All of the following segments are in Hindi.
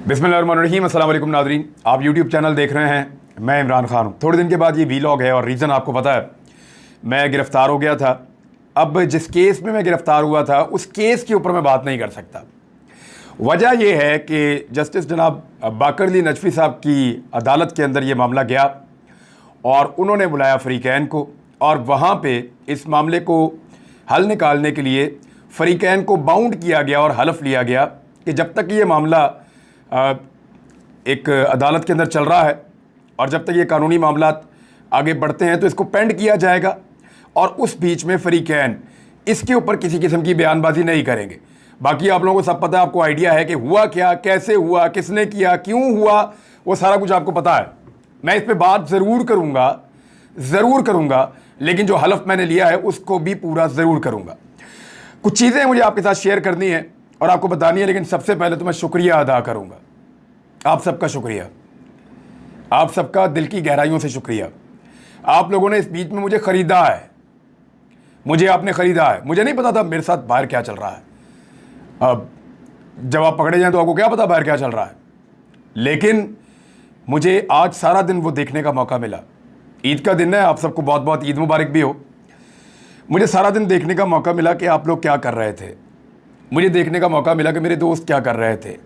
बिस्मिल्लाहिर्रहमानिर्रहीम। अस्सलाम वालेकुम नाज़रीन, आप यूट्यूब चैनल देख रहे हैं। मैं इमरान खान हूँ। थोड़े दिन के बाद ये वीलॉग है और रीज़न आपको पता है, मैं गिरफ़्तार हो गया था। अब जिस केस में मैं गिरफ़्तार हुआ था उस केस के ऊपर मैं बात नहीं कर सकता। वजह यह है कि जस्टिस जनाब बाकर अली नजफ़ी साहब की अदालत के अंदर ये मामला गया और उन्होंने बुलाया फ़रीक़ैन को, और वहाँ पे इस मामले को हल निकालने के लिए फ़रीक़ैन को बाउंड किया गया और हलफ लिया गया कि जब तक ये मामला एक अदालत के अंदर चल रहा है और जब तक ये कानूनी मामला आगे बढ़ते हैं तो इसको पेंड किया जाएगा, और उस बीच में फ़रीक़ैन इसके ऊपर किसी किस्म की बयानबाजी नहीं करेंगे। बाकी आप लोगों को सब पता है, आपको आइडिया है कि हुआ क्या, कैसे हुआ, किसने किया, क्यों हुआ, वो सारा कुछ आपको पता है। मैं इस पर बात ज़रूर करूँगा, लेकिन जो हलफ मैंने लिया है उसको भी पूरा ज़रूर करूँगा। कुछ चीज़ें मुझे आपके साथ शेयर करनी है और आपको बतानी है, लेकिन सबसे पहले तो मैं शुक्रिया अदा करूँगा। आप सबका शुक्रिया, आप सबका दिल की गहराइयों से शुक्रिया। आप लोगों ने इस बीच में मुझे ख़रीदा है, मुझे आपने ख़रीदा है। मुझे नहीं पता था मेरे साथ बाहर क्या चल रहा है। अब जब आप पकड़े जाएं तो आपको क्या पता बाहर क्या चल रहा है, लेकिन मुझे आज सारा दिन वो देखने का मौका मिला। ईद का दिन है, आप सबको बहुत बहुत ईद मुबारक भी हो। मुझे सारा दिन देखने का मौका मिला कि आप लोग क्या कर रहे थे। मुझे देखने का मौका मिला कि मेरे दोस्त क्या कर रहे थे।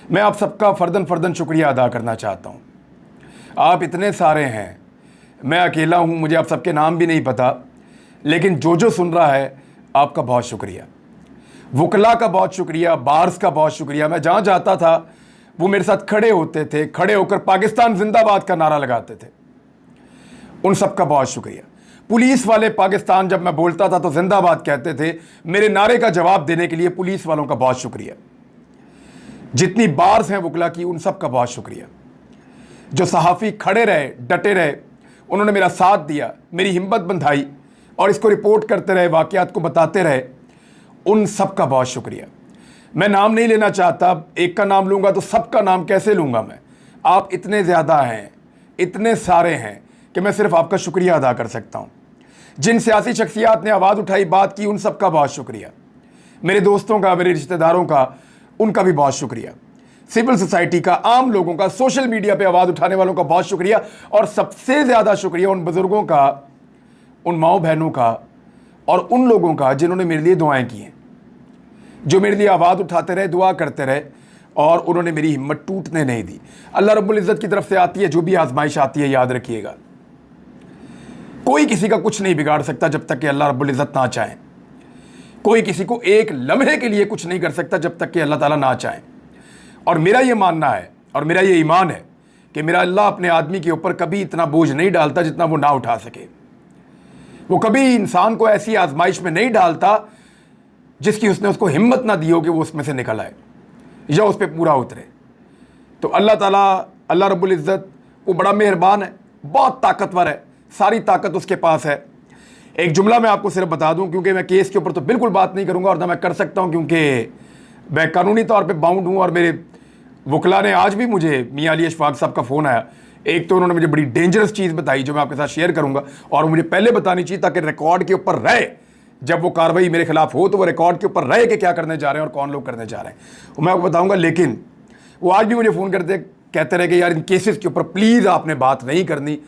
मैं आप सबका फ़र्दन शुक्रिया अदा करना चाहता हूँ। आप इतने सारे हैं, मैं अकेला हूँ, मुझे आप सबके नाम भी नहीं पता, लेकिन जो सुन रहा है आपका बहुत शुक्रिया। वकला का बहुत शुक्रिया, बार्स का बहुत शुक्रिया। मैं जहाँ जाता था वो मेरे साथ खड़े होते थे, खड़े होकर पाकिस्तान जिंदाबाद का नारा लगाते थे। उन सब का बहुत शुक्रिया। पुलिस वाले पाकिस्तान जब मैं बोलता था तो जिंदाबाद कहते थे। मेरे नारे का जवाब देने के लिए पुलिस वालों का बहुत शुक्रिया। जितनी बार्स हैं वकला की, उन सब का बहुत शुक्रिया। जो सहाफ़ी खड़े रहे, डटे रहे, उन्होंने मेरा साथ दिया, मेरी हिम्मत बंधाई और इसको रिपोर्ट करते रहे, वाक़यात को बताते रहे, उन सब का बहुत शुक्रिया। मैं नाम नहीं लेना चाहता, एक का नाम लूँगा तो सबका नाम कैसे लूँगा मैं। आप इतने ज़्यादा हैं, इतने सारे हैं कि मैं सिर्फ आपका शुक्रिया अदा कर सकता हूँ। जिन सियासी शख्सियात ने आवाज़ उठाई, बात की, उन सब का बहुत शुक्रिया। मेरे दोस्तों का, मेरे रिश्तेदारों का, उनका भी बहुत शुक्रिया। सिविल सोसाइटी का, आम लोगों का, सोशल मीडिया पे आवाज़ उठाने वालों का बहुत शुक्रिया। और सबसे ज़्यादा शुक्रिया उन बुज़ुर्गों का, उन माओ बहनों का और उन लोगों का जिन्होंने मेरे लिए दुआएं की हैं, जो मेरे लिए आवाज़ उठाते रहे, दुआ करते रहे और उन्होंने मेरी हिम्मत टूटने नहीं दी। अल्लाह रब्बुल इज़्ज़त की तरफ से आती है जो भी आजमाइश आती है, याद रखिएगा, कोई किसी का कुछ नहीं बिगाड़ सकता जब तक कि अल्लाह रब्बुल इज़्ज़त ना चाहे। कोई किसी को एक लम्हे के लिए कुछ नहीं कर सकता जब तक कि अल्लाह ताला ना चाहे। और मेरा ये मानना है और मेरा ये ईमान है कि मेरा अल्लाह अपने आदमी के ऊपर कभी इतना बोझ नहीं डालता जितना वो ना उठा सके। वो कभी इंसान को ऐसी आजमाइश में नहीं डालता जिसकी उसने उसको हिम्मत ना दी हो कि वो उसमें से निकल आए या उस पर पूरा उतरे। तो अल्लाह ताला, अल्लाह रब्बुल इज़्ज़त, वो बड़ा मेहरबान है, बहुत ताकतवर है, सारी ताकत उसके पास है। एक जुमला मैं आपको सिर्फ बता दूं, क्योंकि मैं केस के ऊपर तो बिल्कुल बात नहीं करूंगा और ना मैं कर सकता हूं, क्योंकि मैं कानूनी तौर पे बाउंड हूं। और मेरे वकला ने आज भी मुझे, मियां अली अशफाक साहब का फ़ोन आया, एक तो उन्होंने मुझे बड़ी डेंजरस चीज़ बताई जो मैं आपके साथ शेयर करूंगा, और मुझे पहले बतानी चाहिए ताकि रिकॉर्ड के ऊपर रहे, जब वो कार्रवाई मेरे खिलाफ हो तो वो रिकॉर्ड के ऊपर रहे कि क्या करने जा रहे हैं और कौन लोग करने जा रहे हैं, वो मैं आपको बताऊँगा। लेकिन वो आज भी मुझे फ़ोन करते कहते रहे कि यार इन केसेस के ऊपर प्लीज़ आपने बात नहीं करनी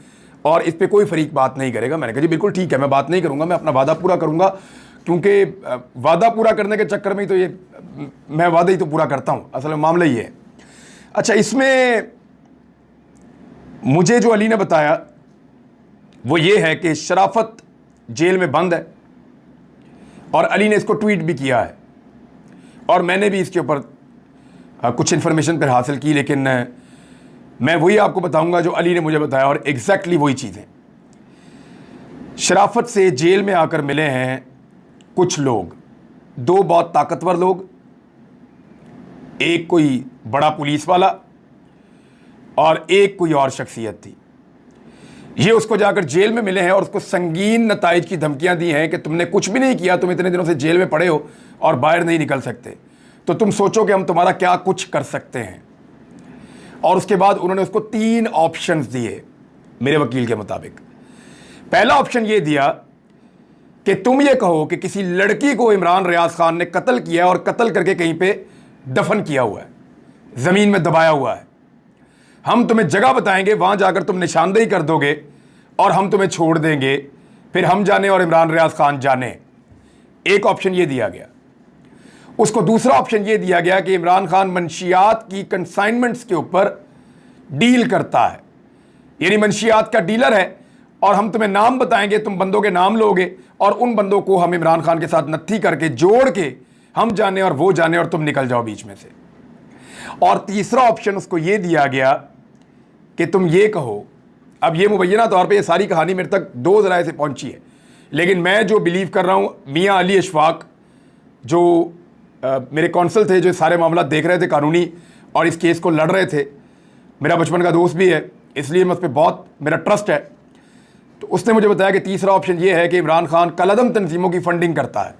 और इस पर कोई फरीक बात नहीं करेगा। मैंने कहा जी बिल्कुल ठीक है, मैं बात नहीं करूंगा, मैं अपना वादा पूरा करूंगा, क्योंकि वादा पूरा करने के चक्कर में ही तो ये मैं वादा ही तो पूरा करता हूं। असल में मामला ये है। अच्छा, इसमें मुझे जो अली ने बताया वो ये है कि शराफत जेल में बंद है, और अली ने इसको ट्वीट भी किया है और मैंने भी इसके ऊपर कुछ इन्फॉर्मेशन पर हासिल की, लेकिन मैं वही आपको बताऊंगा जो अली ने मुझे बताया, और एग्जैक्टली वही चीज़ें। शराफत से जेल में आकर मिले हैं कुछ लोग, दो बहुत ताकतवर लोग, एक कोई बड़ा पुलिस वाला और एक कोई और शख्सियत थी। ये उसको जाकर जेल में मिले हैं और उसको संगीन नताइज की धमकियां दी हैं कि तुमने कुछ भी नहीं किया, तुम इतने दिनों से जेल में पड़े हो और बाहर नहीं निकल सकते, तो तुम सोचो कि हम तुम्हारा क्या कुछ कर सकते हैं। और उसके बाद उन्होंने उसको 3 ऑप्शंस दिए मेरे वकील के मुताबिक। पहला ऑप्शन ये दिया कि तुम ये कहो कि किसी लड़की को इमरान रियाज खान ने कत्ल किया और कत्ल करके कहीं पे दफन किया हुआ है, ज़मीन में दबाया हुआ है। हम तुम्हें जगह बताएंगे, वहां जाकर तुम निशानदेही कर दोगे और हम तुम्हें छोड़ देंगे, फिर हम जाने और इमरान रियाज खान जाने। एक ऑप्शन ये दिया गया। उसको दूसरा ऑप्शन ये दिया गया कि इमरान खान मंशियात की कंसाइनमेंट्स के ऊपर डील करता है, यानी मंशियात का डीलर है, और हम तुम्हें नाम बताएंगे, तुम बंदों के नाम लोगे और उन बंदों को हम इमरान खान के साथ नत्थी करके जोड़ के हम जाने और वो जाने और तुम निकल जाओ बीच में से। और तीसरा ऑप्शन उसको ये दिया गया कि तुम ये कहो, अब ये मुबैना तौर पे ये सारी कहानी मेरे तक दो ज़राए से पहुंची है, लेकिन मैं जो बिलीव कर रहा हूँ, मियाँ अली अशफाक जो मेरे कौंसल थे, जो सारे मामला देख रहे थे कानूनी और इस केस को लड़ रहे थे, मेरा बचपन का दोस्त भी है, इसलिए मैं उस पर बहुत मेरा ट्रस्ट है। तो उसने मुझे बताया कि तीसरा ऑप्शन ये है कि इमरान खान कलअदम तंजीमों की फंडिंग करता है।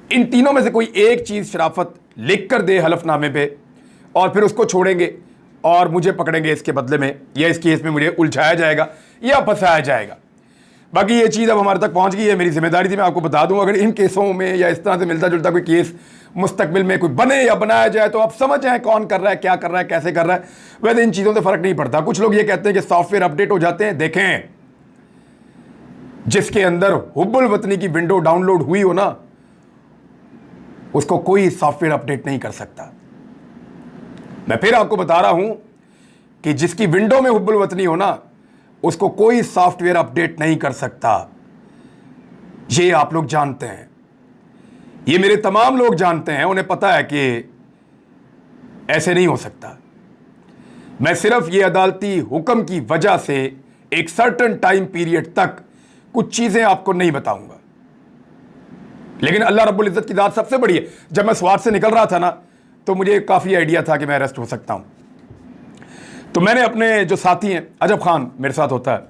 इन तीनों में से कोई एक चीज़ शराफत लिख कर दे हलफनामे पे और फिर उसको छोड़ेंगे और मुझे पकड़ेंगे इसके बदले में, या इस केस में मुझे उलझाया जाएगा या फंसाया जाएगा। बाकी ये चीज़ अब हमारे तक पहुंच गई है, मेरी जिम्मेदारी थी मैं आपको बता दूं। अगर इन केसों में या इस तरह से मिलता जुलता कोई केस मुस्तकबिल में कोई बने या बनाया जाए तो आप समझ जाएं कौन कर रहा है, क्या कर रहा है, कैसे कर रहा है। वैसे इन चीज़ों से फ़र्क नहीं पड़ता। कुछ लोग ये कहते हैं कि सॉफ्टवेयर अपडेट हो जाते हैं। देखें, जिसके अंदर हुब्बुल वतनी की विंडो डाउनलोड हुई हो ना, उसको कोई सॉफ्टवेयर अपडेट नहीं कर सकता। मैं फिर आपको बता रहा हूं कि जिसकी विंडो में हुब्बुल वतनी हो ना, उसको कोई सॉफ्टवेयर अपडेट नहीं कर सकता। ये आप लोग जानते हैं, ये मेरे तमाम लोग जानते हैं, उन्हें पता है कि ऐसे नहीं हो सकता। मैं सिर्फ ये अदालती हुक्म की वजह से एक सर्टेन टाइम पीरियड तक कुछ चीजें आपको नहीं बताऊंगा, लेकिन अल्लाह रब्बुल इज्जत की ज़ात सबसे बड़ी है। जब मैं स्वाद से निकल रहा था ना, तो मुझे काफ़ी आइडिया था कि मैं अरेस्ट हो सकता हूं। तो मैंने अपने जो साथी हैं, अजब खान मेरे साथ होता है,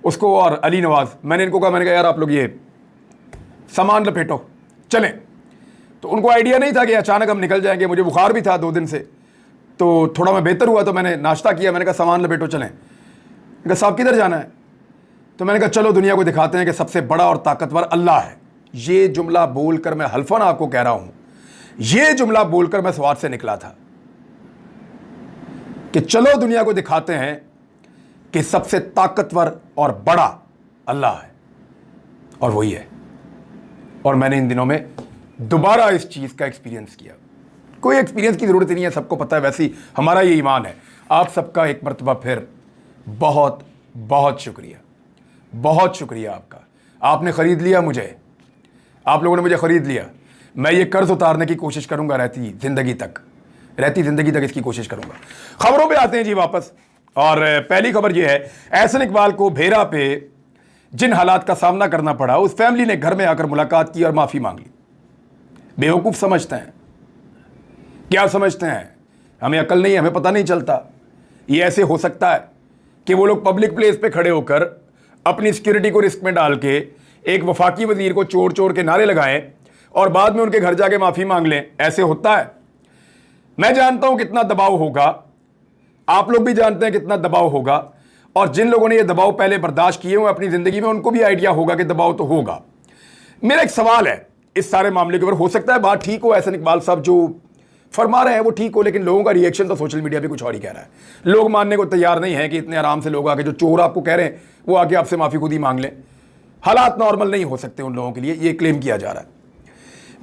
उसको और अली नवाज, मैंने इनको कहा, मैंने कहा यार आप लोग ये सामान लपेटो चलें। तो उनको आइडिया नहीं था कि अचानक हम निकल जाएंगे। मुझे बुखार भी था 2 दिन से, तो थोड़ा मैं बेहतर हुआ, तो मैंने नाश्ता किया। मैंने कहा सामान लपेटो चलें। मैंने कहा साहब किधर जाना है? तो मैंने कहा चलो दुनिया को दिखाते हैं कि सबसे बड़ा और ताकतवर अल्लाह है। ये जुमला बोलकर मैं हल्फन आपको कह रहा हूं, ये जुमला बोलकर मैं स्वाद से निकला था कि चलो दुनिया को दिखाते हैं कि सबसे ताकतवर और बड़ा अल्लाह है, और वही है। और मैंने इन दिनों में दोबारा इस चीज़ का एक्सपीरियंस किया। कोई एक्सपीरियंस की ज़रूरत नहीं है, सबको पता है, वैसे ही हमारा ये ईमान है। आप सबका एक मरतबा फिर बहुत बहुत शुक्रिया, बहुत शुक्रिया आपका। आपने ख़रीद लिया मुझे, आप लोगों ने मुझे ख़रीद लिया। मैं ये कर्ज उतारने की कोशिश करूंगा रहती ज़िंदगी तक इसकी कोशिश करूंगा। खबरों पे आते हैं जी वापस, और पहली खबर ये है, एहसन इकबाल को भेरा पे जिन हालात का सामना करना पड़ा, उस फैमिली ने घर में आकर मुलाकात की और माफ़ी मांग ली। बेवकूफ़ समझते हैं, क्या समझते हैं? हमें अकल नहीं, हमें पता नहीं चलता। ये ऐसे हो सकता है कि वो लोग पब्लिक प्लेस पे खड़े होकर अपनी सिक्योरिटी को रिस्क में डाल के एक वफाकी वजीर को चोर चोर के नारे लगाएं और बाद में उनके घर जाके माफ़ी मांग लें? ऐसे होता है? मैं जानता हूं कितना दबाव होगा, आप लोग भी जानते हैं कितना दबाव होगा, और जिन लोगों ने ये दबाव पहले बर्दाश्त किए हुए अपनी ज़िंदगी में, उनको भी आइडिया होगा कि दबाव तो होगा। मेरा एक सवाल है इस सारे मामले के ऊपर, हो सकता है बात ठीक हो, एहसन इकबाल साहब जो फरमा रहे हैं वो ठीक हो, लेकिन लोगों का रिएक्शन तो सोशल मीडिया पे कुछ और ही कह रहा है। लोग मानने को तैयार नहीं है कि इतने आराम से लोग आके, जो चोर आपको कह रहे हैं वो आके आपसे माफ़ी खुद ही मांग लें। हालात नॉर्मल नहीं हो सकते उन लोगों के लिए, ये क्लेम किया जा रहा है।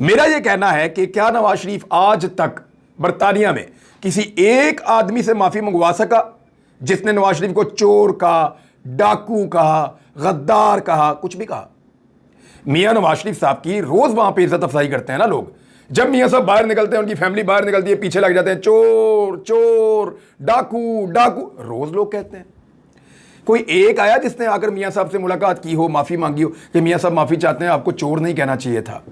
मेरा ये कहना है कि क्या नवाज शरीफ आज तक बरतानिया में किसी एक आदमी से माफ़ी मंगवा सका जिसने नवाज शरीफ को चोर कहा, डाकू कहा, गद्दार कहा, कुछ भी कहा? मियाँ नवाज शरीफ साहब की रोज़ वहाँ पे इज्जत अफजाई करते हैं ना लोग। जब मियाँ साहब बाहर निकलते हैं, उनकी फैमिली बाहर निकलती है, पीछे लग जाते हैं, चोर चोर, डाकू डाकू, रोज़ लोग कहते हैं। कोई एक आया जिसने आकर मियाँ साहब से मुलाकात की हो, माफ़ी मांगी हो कि मियाँ साहब माफ़ी चाहते हैं, आपको चोर नहीं कहना चाहिए था?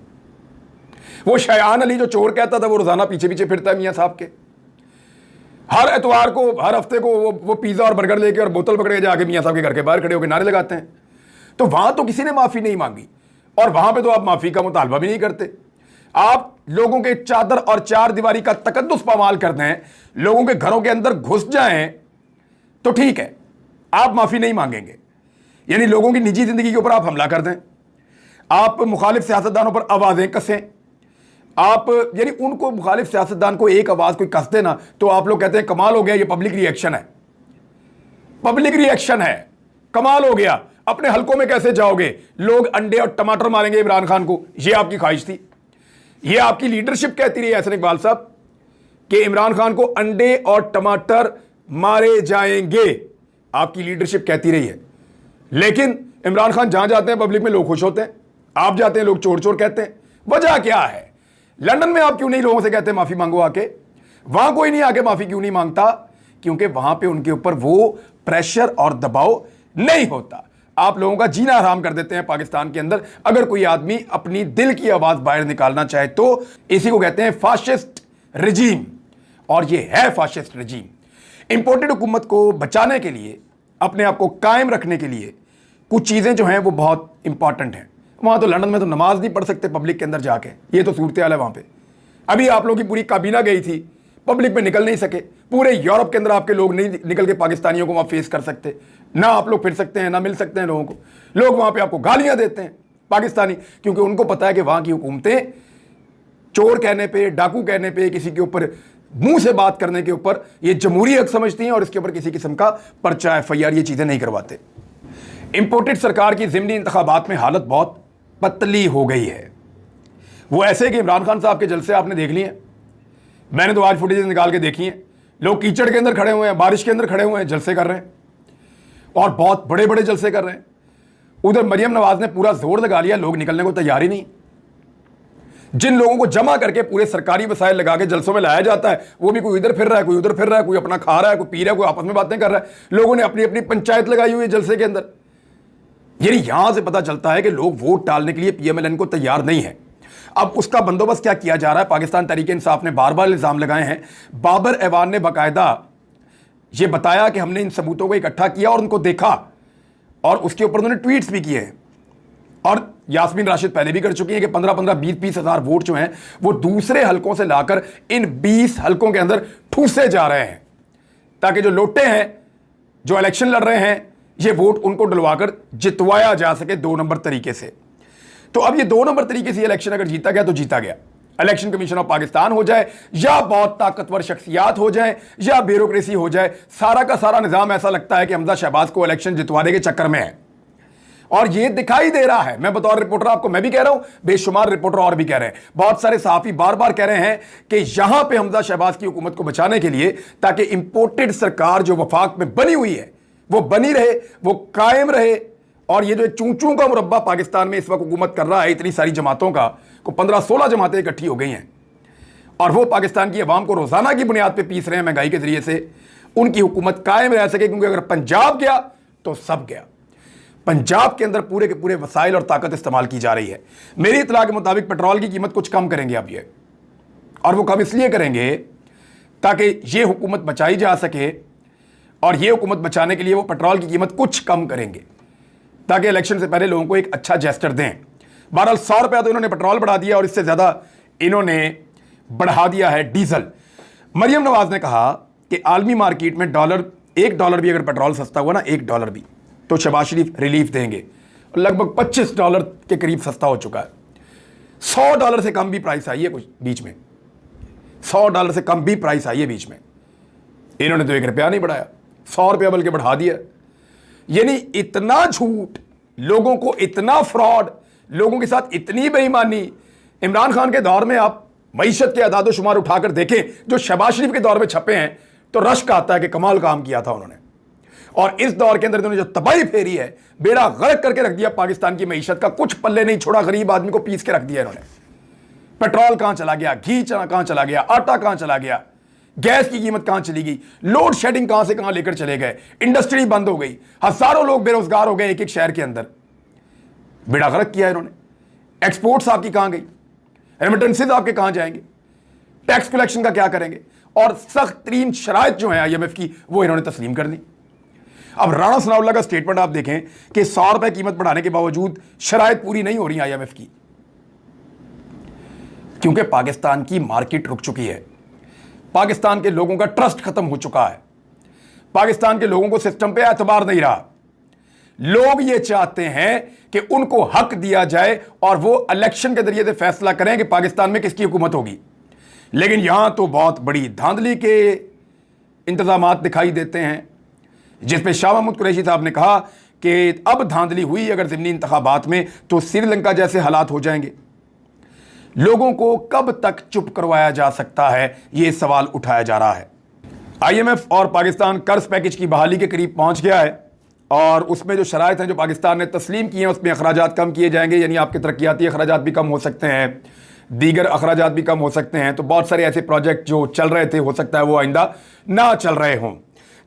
वो शयान अली जो चोर कहता था, वो रोज़ाना पीछे पीछे फिरता है मियाँ साहब के। हर एतवार को, हर हफ्ते को वो पिज़्ज़ा और बर्गर लेके और बोतल पकड़ के जाके मियाँ साहब के घर के बाहर खड़े होकर नारे लगाते हैं। तो वहाँ तो किसी ने माफ़ी नहीं मांगी, और वहाँ पे तो आप माफ़ी का मुतालबा भी नहीं करते। आप लोगों के चादर और चार दीवारी का तकद्दुस पामाल करते हैं, लोगों के घरों के अंदर घुस जाएं तो ठीक है, आप माफ़ी नहीं मांगेंगे। यानी लोगों की निजी ज़िंदगी के ऊपर आप हमला कर दें, आप मुखालिफ सियासतदानों पर आवाज़ें कसें, आप यानी उनको मुखालिफ सियासतदान को एक आवाज कोई कस देना तो आप लोग कहते हैं कमाल हो गया, ये पब्लिक रिएक्शन है। पब्लिक रिएक्शन है, कमाल हो गया। अपने हलकों में कैसे जाओगे? लोग अंडे और टमाटर मारेंगे इमरान खान को, ये आपकी ख्वाहिश थी, ये आपकी लीडरशिप कहती रही एहसन इकबाल साहब कि इमरान खान को अंडे और टमाटर मारे जाएंगे, आपकी लीडरशिप कहती रही है। लेकिन इमरान खान जहां जाते हैं पब्लिक में लोग खुश होते हैं, आप जाते हैं लोग चोर चोर कहते हैं। वजह क्या है? लंदन में आप क्यों नहीं लोगों से कहते माफी मांगो आके? वहां कोई नहीं आके माफी क्यों नहीं मांगता? क्योंकि वहां पे उनके ऊपर वो प्रेशर और दबाव नहीं होता। आप लोगों का जीना हराम कर देते हैं पाकिस्तान के अंदर। अगर कोई आदमी अपनी दिल की आवाज बाहर निकालना चाहे तो इसी को कहते हैं फाशिस्ट रजीम, और ये है फाशिस्ट रजीम। इंपोर्टेड हुकूमत को बचाने के लिए, अपने आप को कायम रखने के लिए कुछ चीजें जो हैं वो बहुत इंपॉर्टेंट हैं। वहां तो लंदन में तो नमाज नहीं पढ़ सकते पब्लिक के अंदर जाके, ये तो सूरत हाल है वहां पे। अभी आप लोगों की पूरी काबीना गई थी, पब्लिक में निकल नहीं सके। पूरे यूरोप के अंदर आपके लोग नहीं निकल के पाकिस्तानियों को वहां फेस कर सकते, ना आप लोग फिर सकते हैं, ना मिल सकते हैं लोगों को। लोग वहां पे आपको गालियां देते हैं पाकिस्तानी, क्योंकि उनको पता है कि वहां की हुकूमतें चोर कहने पे, डाकू कहने पे, किसी के ऊपर मुंह से बात करने के ऊपर ये जमहूरी हक समझती हैं और इसके ऊपर किसी किस्म का पर्चा FIR ये चीजें नहीं करवाते। इंपोर्टेड सरकार की ज़िमनी इंतखाबात में हालत बहुत पतली हो गई है। वो ऐसे कि इमरान खान साहब के जलसे आपने देख लिए हैं, मैंने तो आज फुटेज निकाल के देखी है। लोग कीचड़ के अंदर खड़े हुए हैं, बारिश के अंदर खड़े हुए हैं, जलसे कर रहे हैं, और बहुत बड़े बड़े जलसे कर रहे हैं। उधर मरियम नवाज ने पूरा जोर लगा लिया, लोग निकलने को तैयार ही नहीं। जिन लोगों को जमा करके पूरे सरकारी वसाइल लगा के जलसों में लाया जाता है, वो भी कोई इधर फिर रहा है, कोई उधर फिर रहा है, कोई अपना खा रहा है, कोई पी रहा है, कोई आपस में बातें कर रहा है। लोगों ने अपनी अपनी पंचायत लगाई हुई है जलसे के अंदर। यानी यहां से पता चलता है कि लोग वोट डालने के लिए PMLN को तैयार नहीं है। अब उसका बंदोबस्त क्या किया जा रहा है? पाकिस्तान तहरीक इंसाफ ने बार बार इल्जाम लगाए हैं। बाबर ऐवान ने बाकायदा ये बताया कि हमने इन सबूतों को इकट्ठा किया और उनको देखा, और उसके ऊपर उन्होंने ट्वीट्स भी किए हैं। और यास्मीन राशिद पहले भी कर चुकी हैं कि 15-15, 20-20 हज़ार वोट जो हैं वो दूसरे हलकों से लाकर इन 20 हलकों के अंदर ठूसे जा रहे हैं, ताकि जो लोटे हैं, जो इलेक्शन लड़ रहे हैं, ये वोट उनको डलवाकर जितवाया जा सके 2 नंबर तरीके से। तो अब ये 2 नंबर तरीके से इलेक्शन अगर जीता गया तो जीता गया। इलेक्शन कमीशन ऑफ पाकिस्तान हो जाए, या बहुत ताकतवर शख्सियात हो जाए, या ब्यूरोक्रेसी हो जाए, सारा का सारा निजाम ऐसा लगता है कि हमजा शहबाज को इलेक्शन जितवाने के चक्कर में है। और ये दिखाई दे रहा है। मैं बतौर रिपोर्टर आपको मैं भी कह रहा हूं, बेशुमार रिपोर्टर और भी कह रहे हैं, बहुत सारे सहाफी बार बार कह रहे हैं कि यहां पे हमजा शहबाज की हुकूमत को बचाने के लिए, ताकि इंपोर्टेड सरकार जो वफाक में बनी हुई है वो बनी रहे, वो कायम रहे। और ये जो चूं का मुरब्बा पाकिस्तान में इस वक्त हुकूमत कर रहा है, इतनी सारी जमातों का, को 15-16 जमातें इकट्ठी हो गई हैं, और वो पाकिस्तान की अवाम को रोजाना की बुनियाद पर पीस रहे हैं महंगाई के जरिए से। उनकी हुकूमत कायम रह सके, क्योंकि अगर पंजाब गया तो सब गया। पंजाब के अंदर पूरे के पूरे वसाइल और ताकत इस्तेमाल की जा रही है। मेरी इतला के मुताबिक पेट्रोल की कीमत कुछ कम करेंगे अब ये, और वो कम इसलिए करेंगे ताकि ये हुकूमत बचाई जा सके, और ये हुकूमत बचाने के लिए वो पेट्रोल की कीमत कुछ कम करेंगे ताकि इलेक्शन से पहले लोगों को एक अच्छा जेस्टर दें। बहरहाल 100 रुपया तो इन्होंने पेट्रोल बढ़ा दिया, और इससे ज्यादा इन्होंने बढ़ा दिया है डीजल। मरियम नवाज ने कहा कि आलमी मार्केट में $1 भी अगर पेट्रोल सस्ता हुआ ना, $1 भी, तो शहबाज शरीफ रिलीफ देंगे। लगभग $25 के करीब सस्ता हो चुका है। $100 से कम भी प्राइस आई है कुछ बीच में, $100 से कम भी प्राइस आई है बीच में। इन्होंने तो $1 नहीं बढ़ाया, $100 बल्कि बढ़ा दिया। यानी इतना झूठ, लोगों को इतना फ्रॉड, लोगों के साथ इतनी बेईमानी। इमरान खान के दौर में आप मईशत के अदाद शुमार उठाकर देखें जो शहबाज शरीफ के दौर में छपे हैं, तो रश्क आता है कि कमाल काम किया था उन्होंने। और इस दौर के अंदर इन्होंने जो तबाही फेरी है, बेड़ा गर्क करके रख दिया पाकिस्तान की मईशत का, कुछ पल्ले नहीं छोड़ा, गरीब आदमी को पीस के रख दिया इन्होंने। पेट्रोल कहां चला गया, घी कहां चला गया, आटा कहां चला गया, गैस की कीमत कहां चली गई, लोड शेडिंग कहां से कहां लेकर चले गए, इंडस्ट्री बंद हो गई, हजारों लोग बेरोजगार हो गए एक एक शहर के अंदर। बेड़ा गर्क किया इन्होंने। एक्सपोर्ट्स आपकी कहां गई, रेमिटेंसेज आपके कहां जाएंगे, टैक्स कलेक्शन का क्या करेंगे, और सख्त तरीन शराइत जो है IMF की, वो इन्होंने तस्लीम कर दी। अब राणा सनाउल्लाह का स्टेटमेंट आप देखें कि $100 कीमत बढ़ाने के बावजूद शराइत पूरी नहीं हो रही IMF की, क्योंकि पाकिस्तान की मार्केट रुक चुकी है, पाकिस्तान के लोगों का ट्रस्ट खत्म हो चुका है, पाकिस्तान के लोगों को सिस्टम पे एतबार नहीं रहा। लोग ये चाहते हैं कि उनको हक दिया जाए और वो इलेक्शन के जरिए से फैसला करें कि पाकिस्तान में किसकी हुकूमत होगी। लेकिन यहां तो बहुत बड़ी धांधली के इंतजाम दिखाई देते हैं, जिसपे शाह महमूद कुरैशी साहब ने कहा कि अब धांधली हुई अगर ज़िमनी इंतखाबात में तो श्रीलंका जैसे हालात हो जाएंगे। लोगों को कब तक चुप करवाया जा सकता है, ये सवाल उठाया जा रहा है। IMF और पाकिस्तान कर्ज पैकेज की बहाली के करीब पहुंच गया है और उसमें जो शराइत हैं जो पाकिस्तान ने तस्लीम किए हैं उसमें अखराजात कम किए जाएंगे, यानी आपके तरक्याती अखराजात भी कम हो सकते हैं, दीगर अखराजात भी कम हो सकते हैं। तो बहुत सारे ऐसे प्रोजेक्ट जो चल रहे थे हो सकता है वो आइंदा ना चल रहे हों।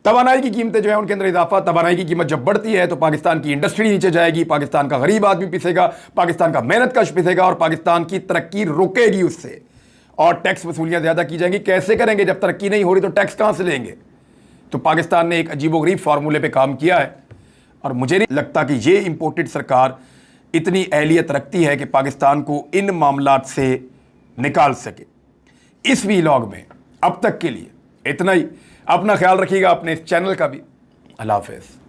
तवानाई की कीमतें जो है उनके अंदर इजाफा, तवानाई की कीमत जब बढ़ती है तो पाकिस्तान की इंडस्ट्री नीचे जाएगी, पाकिस्तान का गरीब आदमी पिसेगा, पाकिस्तान का मेहनत कश पिसेगा और पाकिस्तान की तरक्की रुकेगी उससे, और टैक्स वसूलियां ज़्यादा की जाएंगी। कैसे करेंगे जब तरक्की नहीं हो रही तो टैक्स कहाँ से लेंगे? तो पाकिस्तान ने एक अजीबोगरीब फार्मूले पे काम किया है और मुझे नहीं लगता कि ये इंपोर्टेड सरकार इतनी अहलियत रखती है कि पाकिस्तान को इन मामलात से निकाल सके। इस वीलॉग में अब तक के लिए इतना ही। अपना ख्याल रखिएगा, अपने इस चैनल का भी। अल्लाह हाफ़िज़।